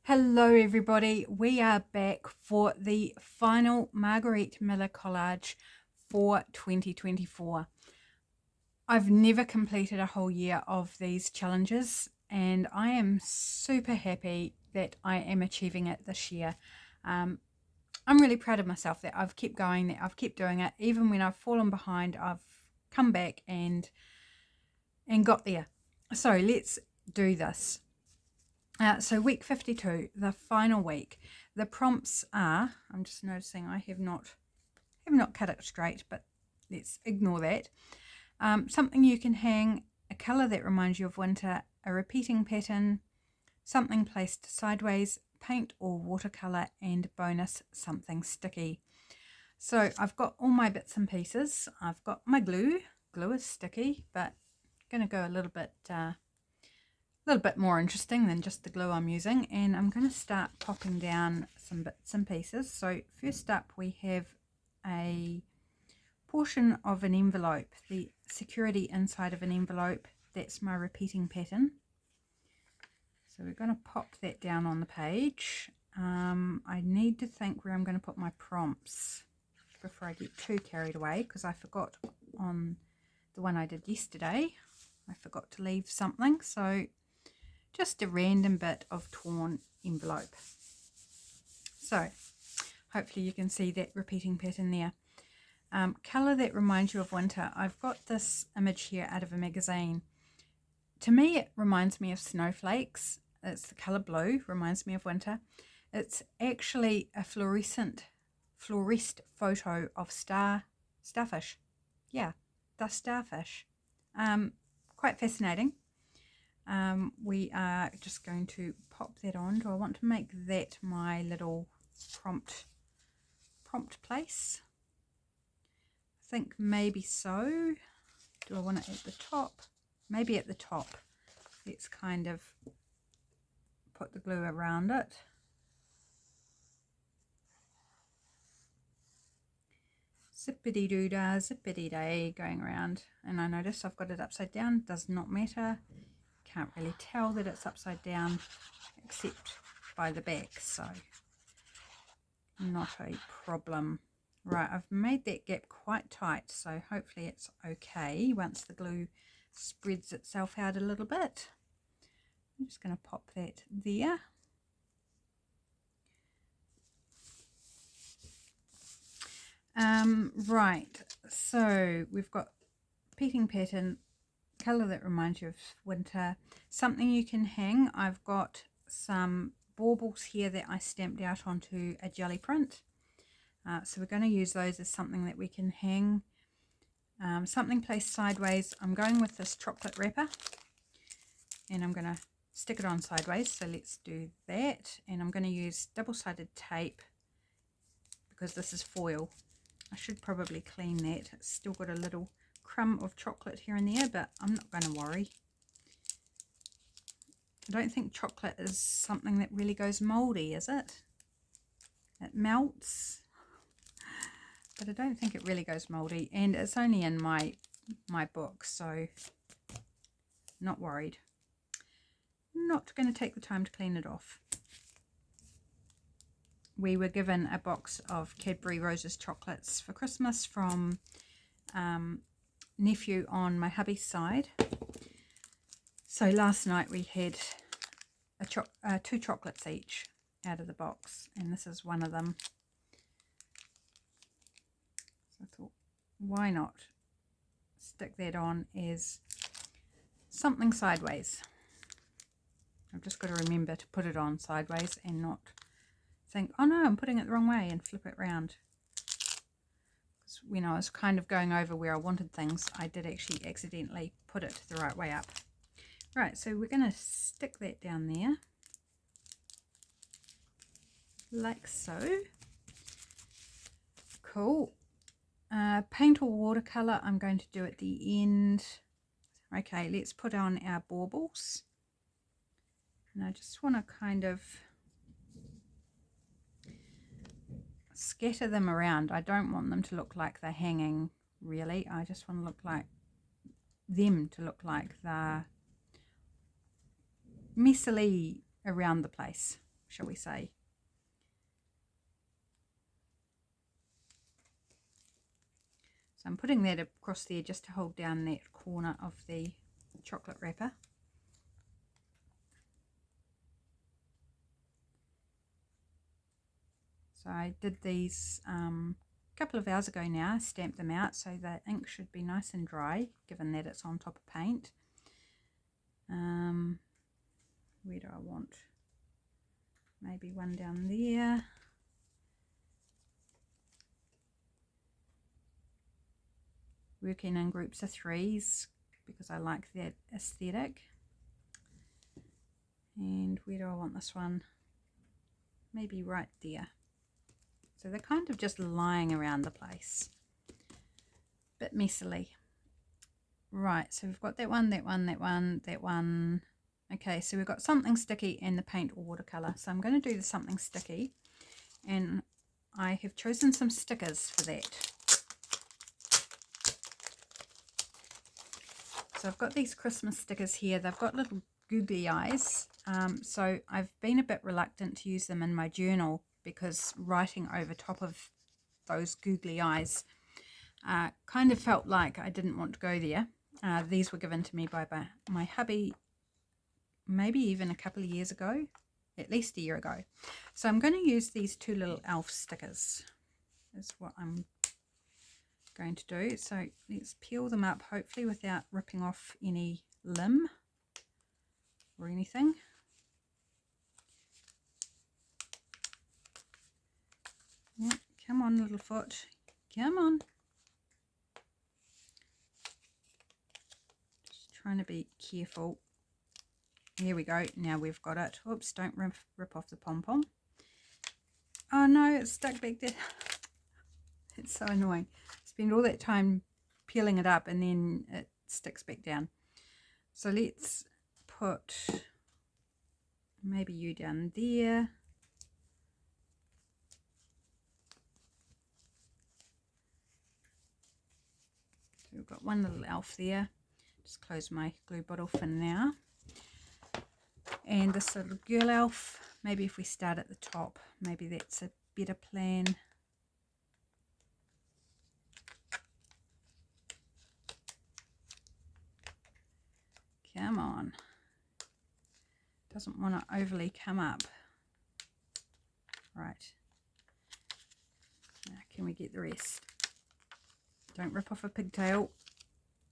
Hello everybody, we are back for the final Margarete Miller Collage for 2024. I've never completed a whole year of these challenges and I am super happy that I am achieving it this year. I'm really proud of myself that I've kept going, that I've kept doing it. Even when I've fallen behind, I've come back and got there. So let's do this. So week 52, the final week. The prompts are, I'm just noticing I have not cut it straight, but let's ignore that. Something you can hang, a colour that reminds you of winter, a repeating pattern, something placed sideways, paint or watercolour, and bonus, something sticky. So I've got all my bits and pieces. I've got my glue. Glue is sticky, but I'm going to go a little bit more interesting than just the glue I'm using, and I'm going to start popping down some bits and pieces. So first up we have a portion of an envelope, the security inside of an envelope. That's my repeating pattern. So we're going to pop that down on the page. I need to think where I'm going to put my prompts before I get too carried away, because I forgot on the one I did yesterday. I forgot to leave something, so just a random bit of torn envelope. So hopefully you can see that repeating pattern there. Colour that reminds you of winter. I've got this image here out of a magazine. To me it reminds me of snowflakes. It's the colour blue, reminds me of winter. It's actually a fluorescent photo of starfish. Yeah, the starfish. Quite fascinating. We are just going to pop that on. Do I want to make that my little prompt place? I think maybe so. Do I want it at the top? Maybe at the top. Let's kind of put the glue around it. Zippity-doo-dah, zippity-day, going around. And I notice I've got it upside down. Does not matter. Can't really tell that it's upside down except by the back, so not a problem. Right, I've made that gap quite tight, so hopefully it's okay once the glue spreads itself out a little bit. I'm just going to pop that there. Right, so we've got repeating pattern, colour that reminds you of winter, something you can hang. I've got some baubles here that I stamped out onto a jelly print. So we're going to use those as something that we can hang. Something placed sideways. I'm going with this chocolate wrapper and I'm going to stick it on sideways. So let's do that. And I'm going to use double-sided tape because this is foil. I should probably clean that. It's still got a little crumb of chocolate here and there, but I'm not going to worry. I don't think chocolate is something that really goes moldy, is it? It melts, but I don't think it really goes moldy, and it's only in my book, so not worried. Not going to take the time to clean it off. We were given a box of Cadbury Roses chocolates for Christmas from nephew on my hubby's side. So last night we had two chocolates each out of the box, and this is one of them. So I thought, why not stick that on as something sideways. I've just got to remember to put it on sideways and not think, oh no, I'm putting it the wrong way, and flip it round. Because when I was kind of going over where I wanted things, I did actually accidentally put it the right way up. Right, so we're going to stick that down there, like so. Cool. Paint or watercolour I'm going to do at the end. Okay, let's put on our baubles. And I just want to kind of scatter them around. I don't want them to look like they're hanging, really. I just want to look like they're messily around the place, shall we say. So I'm putting that across there just to hold down that corner of the chocolate wrapper. So I did these a couple of hours ago now, stamped them out, so the ink should be nice and dry, given that it's on top of paint. Where do I want? Maybe one down there. Working in groups of 3s because I like that aesthetic. And where do I want this one? Maybe right there. So they're kind of just lying around the place. Bit messily. Right, so we've got that one, that one, that one, that one. Okay, so we've got something sticky and the paint or watercolour. So I'm going to do the something sticky. And I have chosen some stickers for that. So I've got these Christmas stickers here. They've got little googly eyes. So I've been a bit reluctant to use them in my journal because writing over top of those googly eyes kind of felt like I didn't want to go there. These were given to me by my hubby maybe even a couple of years ago, at least a year ago. So I'm going to use these 2 little elf stickers is what I'm going to do. So let's peel them up, hopefully without ripping off any limb or anything. Yeah, come on, little foot, come on. Just trying to be careful. Here we go, now we've got it. Oops, don't rip off the pom-pom. Oh no, it's stuck back there. It's so annoying. Spend all that time peeling it up and then it sticks back down. So let's put maybe you down there. So we've got one little elf there. Just close my glue bottle for now. And this little girl elf, maybe if we start at the top, maybe that's a better plan. Come on. Doesn't want to overly come up. Right. Now can we get the rest? Don't rip off a pigtail.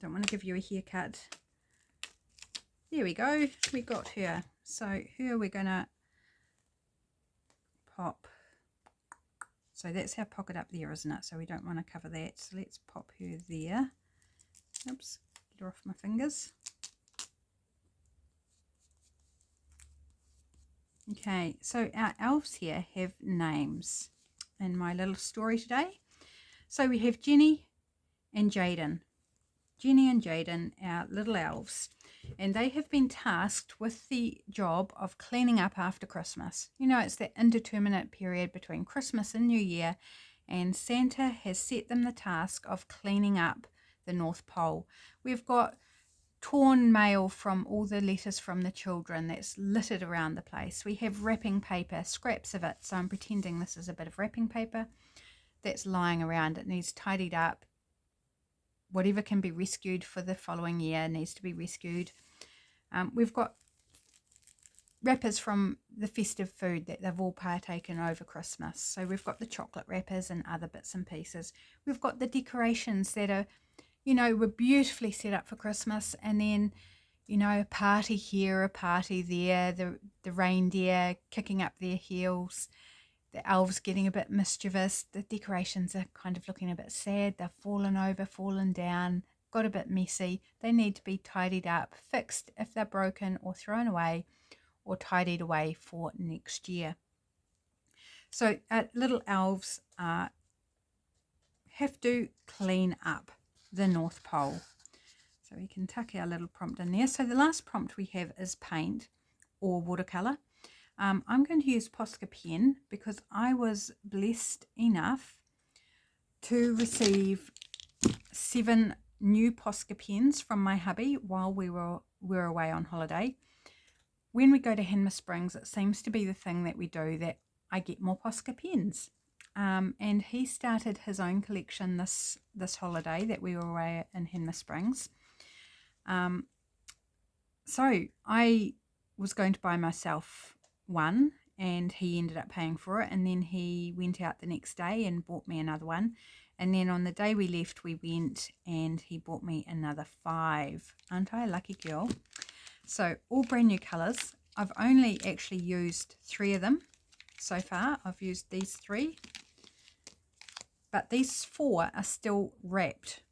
Don't want to give you a haircut. There we go. We got her. So her we're going to pop. So that's our pocket up there, isn't it? So we don't want to cover that. So let's pop her there. Oops. Get her off my fingers. Okay, so our elves here have names in my little story today. So we have Jenny and Jaden. Jenny and Jaden, our little elves, and they have been tasked with the job of cleaning up after Christmas. You know, it's that indeterminate period between Christmas and New Year, and Santa has set them the task of cleaning up the North Pole. We've got torn mail from all the letters from the children that's littered around the place. We have wrapping paper, scraps of it, so I'm pretending this is a bit of wrapping paper that's lying around. It needs tidied up. Whatever can be rescued for the following year needs to be rescued. We've got wrappers from the festive food that they've all partaken over Christmas. So we've got the chocolate wrappers and other bits and pieces. We've got the decorations that are, you know, were beautifully set up for Christmas, and then, you know, a party here, a party there, the reindeer kicking up their heels, the elves getting a bit mischievous, the decorations are kind of looking a bit sad, they've fallen over, fallen down, got a bit messy. They need to be tidied up, fixed if they're broken, or thrown away, or tidied away for next year. So little elves have to clean up the North Pole. So we can tuck our little prompt in there. So the last prompt we have is paint or watercolour. I'm going to use Posca pen because I was blessed enough to receive 7 new Posca pens from my hubby while we were away on holiday. when we go to Henma Springs, it seems to be the thing that we do that I get more Posca pens. And he started his own collection this holiday that we were away in Henma Springs. So I was going to buy myself one, and he ended up paying for it, and then he went out the next day and bought me another one, and then on the day we left we went and he bought me another 5. Aren't I a lucky girl? So all brand new colours. I've only actually used 3 of them so far. I've used these 3, but these 4 are still wrapped,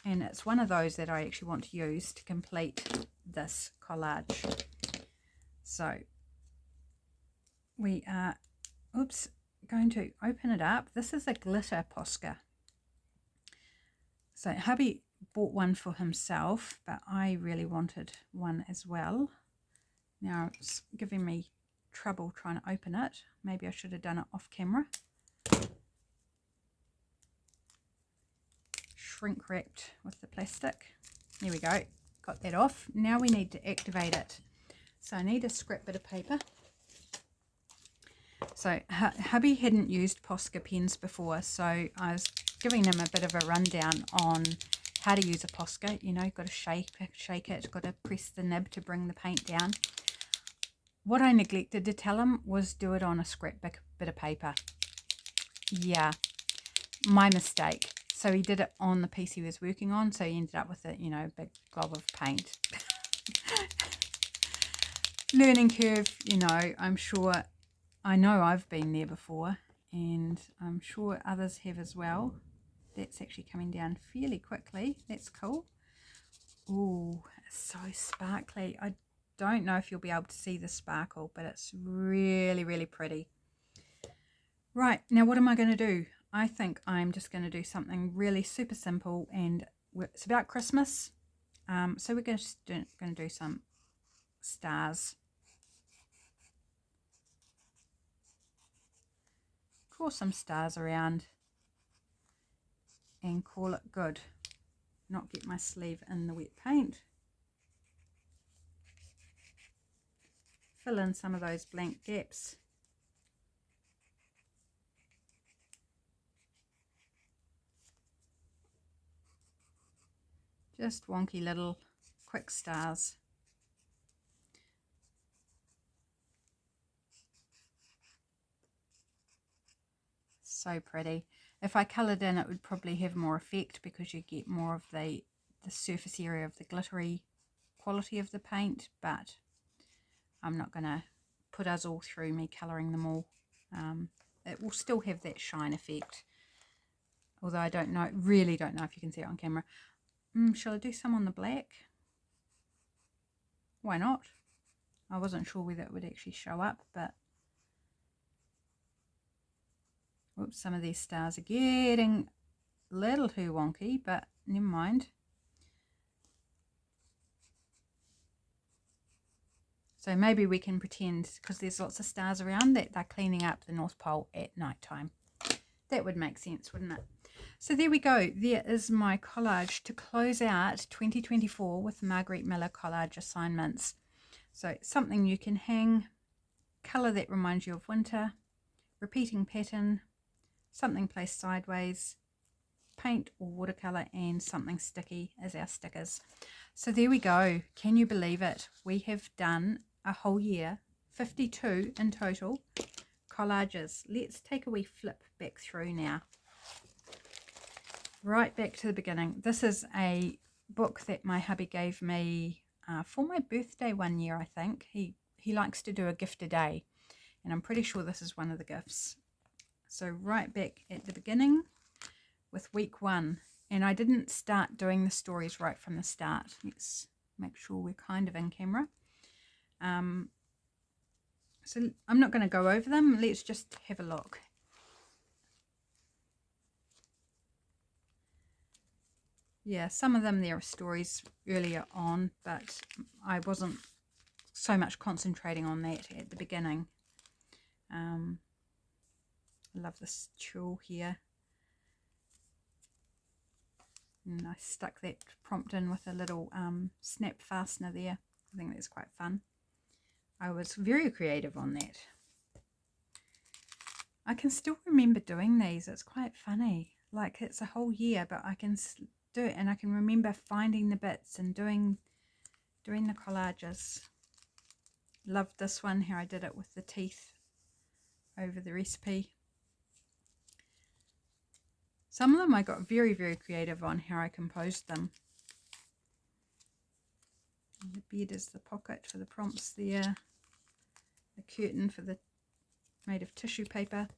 and it's one of those that I actually want to use to complete this collage. So we are going to open it up. This is a glitter Posca. So hubby bought one for himself, but I really wanted one as well. Now it's giving me trouble trying to open it. Maybe I should have done it off camera. Shrink wrapped with the plastic. There we go, got that off. Now we need to activate it. So I need a scrap bit of paper. So hubby hadn't used Posca pens before, so I was giving him a bit of a rundown on how to use a Posca. You know, got to shake it, got to press the nib to bring the paint down. What I neglected to tell him was do it on a scrap bit of paper. Yeah, my mistake. So he did it on the piece he was working on, so he ended up with a, you know, big glob of paint. Learning curve, you know, I know I've been there before, and I'm sure others have as well. That's actually coming down fairly quickly. That's cool. Ooh, it's so sparkly. I don't know if you'll be able to see the sparkle, but it's really, really pretty. Right, now what am I going to do? I think I'm just going to do something really super simple, and it's about Christmas. So we're going to do some stars. Draw some stars around and call it good. Not get my sleeve in the wet paint. Fill in some of those blank gaps. Just wonky little quick stars. So pretty. If I coloured in, it would probably have more effect because you get more of the surface area of the glittery quality of the paint, but I'm not going to put us all through me colouring them all. It will still have that shine effect, although I don't know, really don't know if you can see it on camera. Shall I do some on the black? Why not? I wasn't sure whether it would actually show up, but whoops, some of these stars are getting a little too wonky, but never mind. So maybe we can pretend, because there's lots of stars around, that they're cleaning up the North Pole at night time. That would make sense, wouldn't it? So there we go. There is my collage to close out 2024 with Margarete Miller Collage Assignments. So something you can hang, colour that reminds you of winter, repeating pattern, something placed sideways, paint or watercolour, and something sticky as our stickers. So there we go. Can you believe it? We have done a whole year, 52 in total collages. Let's take a wee flip back through now. Right back to the beginning. This is a book that my hubby gave me for my birthday one year, I think. He likes to do a gift a day, and I'm pretty sure this is one of the gifts. So right back at the beginning with week 1, and I didn't start doing the stories right from the start. Let's make sure we're kind of in camera. So I'm not going to go over them. Let's just have a look. Yeah, some of them there are stories earlier on, but I wasn't so much concentrating on that at the beginning. I love this tulle here. And I stuck that prompt in with a little snap fastener there. I think that's quite fun. I was very creative on that. I can still remember doing these. It's quite funny. Like, it's a whole year, but I can do it, and I can remember finding the bits and doing the collages. Loved this one, how I did it with the teeth over the recipe. Some of them I got very, very creative on how I composed them. And the bed is the pocket for the prompts there. The curtain for the made of tissue paper.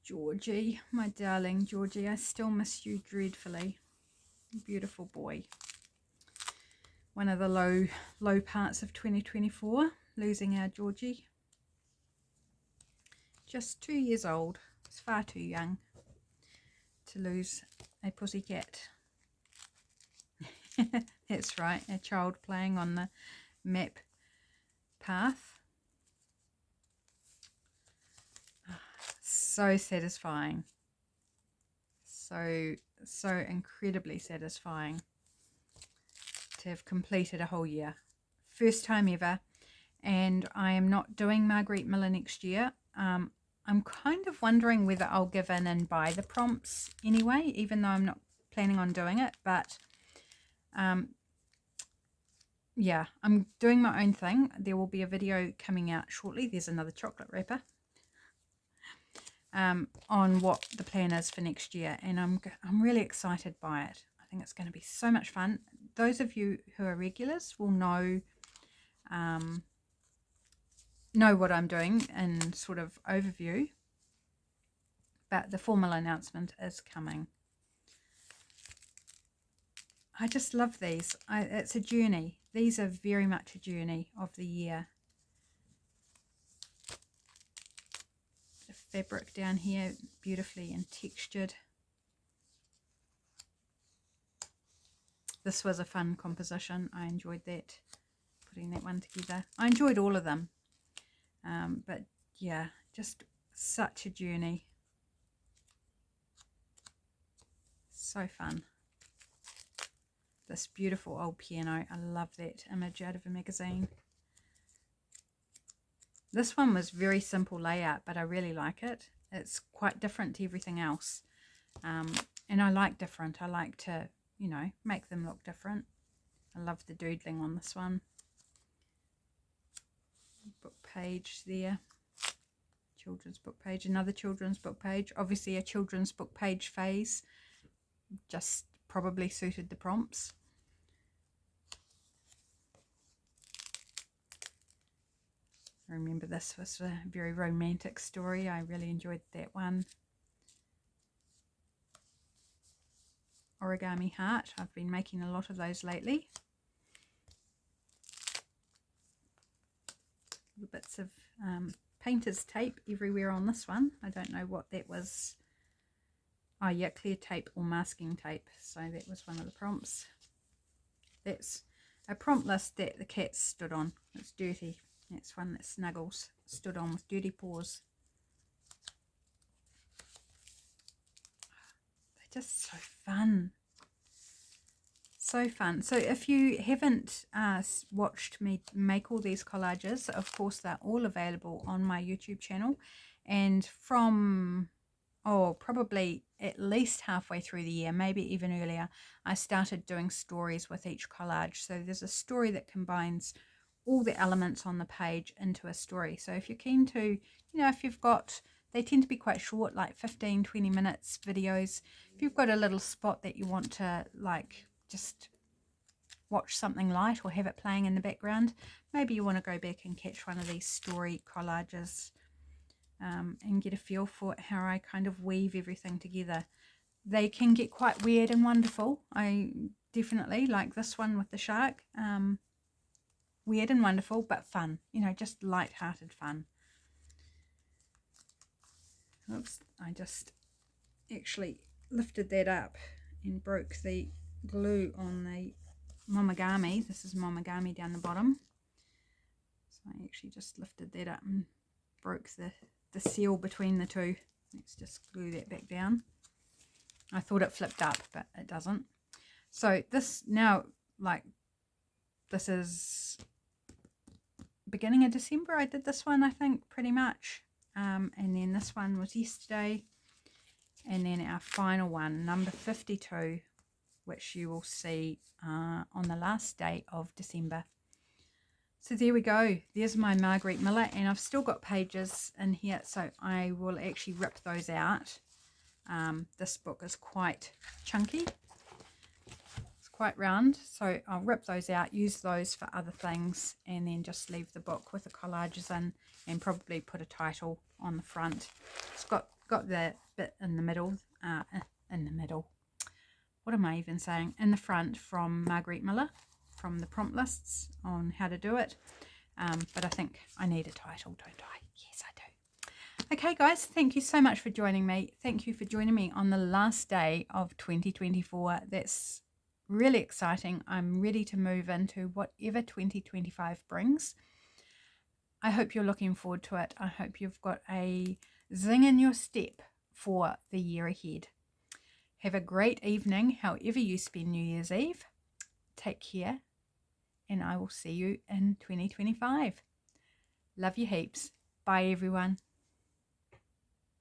Georgie, my darling Georgie, I still miss you dreadfully. Beautiful boy. One of the low parts of 2024, losing our Georgie. Just 2 years old. It's far too young to lose a pussycat. That's right, a child playing on the map path. So satisfying. So incredibly satisfying to have completed a whole year. First time ever. And I am not doing Margarete Miller next year. I'm kind of wondering whether I'll give in and buy the prompts anyway, even though I'm not planning on doing it. But yeah, I'm doing my own thing. There will be a video coming out shortly. There's another chocolate wrapper. On what the plan is for next year, and I'm really excited by it. I think it's going to be so much fun. Those of you who are regulars will know what I'm doing in sort of overview, but the formal announcement is coming. I just love these. It's a journey. These are very much a journey of the year. Fabric down here, beautifully and textured. This was a fun composition. I enjoyed that, putting that one together. I enjoyed all of them, but yeah, just such a journey. So fun. This beautiful old piano. I love that image out of a magazine. This one was very simple layout, but I really like it. It's quite different to everything else. And I like different. I like to, you know, make them look different. I love the doodling on this one. Book page there. Children's book page. Another children's book page. Obviously a children's book page phase. Just probably suited the prompts. I remember this was a very romantic story. I really enjoyed that one. Origami heart. I've been making a lot of those lately. Little bits of painter's tape everywhere on this one. I don't know what that was. Oh yeah, clear tape or masking tape. So that was one of the prompts. That's a prompt list that the cat stood on. It's dirty. That's one that Snuggles stood on with dirty paws. They're just so fun. So fun. So if you haven't watched me make all these collages, of course they're all available on my YouTube channel. And from, probably at least halfway through the year, maybe even earlier, I started doing stories with each collage. So there's a story that combines all the elements on the page into a story. So if you're keen to, you know, if you've got, they tend to be quite short, like 15-20 minutes videos. If you've got a little spot that you want to like just watch something light or have it playing in the background, maybe you want to go back and catch one of these story collages and get a feel for how I kind of weave everything together. They can get quite weird and wonderful. I definitely like this one with the shark. Weird and wonderful, but fun, you know, just light-hearted fun. Oops, I just actually lifted that up and broke the glue on the momogami. This is momogami down the bottom. So I actually just lifted that up and broke the seal between the two. Let's just glue that back down. I thought it flipped up, but it doesn't. So this now, like, this is beginning of December I did this one, I think, pretty much. And then this one was yesterday. And then our final one, number 52, which you will see on the last day of December. So there we go. There's my Margarete Miller, and I've still got pages in here, so I will actually rip those out. This book is quite chunky. It's quite round, so I'll rip those out, use those for other things, and then just leave the book with the collages in, and probably put a title on the front. It's got the bit in the middle, what am I even saying, in the front from Margarete Miller, from the prompt lists on how to do it. But I think I need a title, don't I? Yes, I do. Okay, guys, thank you so much for joining me. Thank you for joining me on the last day of 2024. That's really exciting. I'm ready to move into whatever 2025 brings. I hope you're looking forward to it. I hope you've got a zing in your step for the year ahead. Have a great evening, however you spend New Year's Eve. Take care, and I will see you in 2025. Love you heaps. Bye, everyone.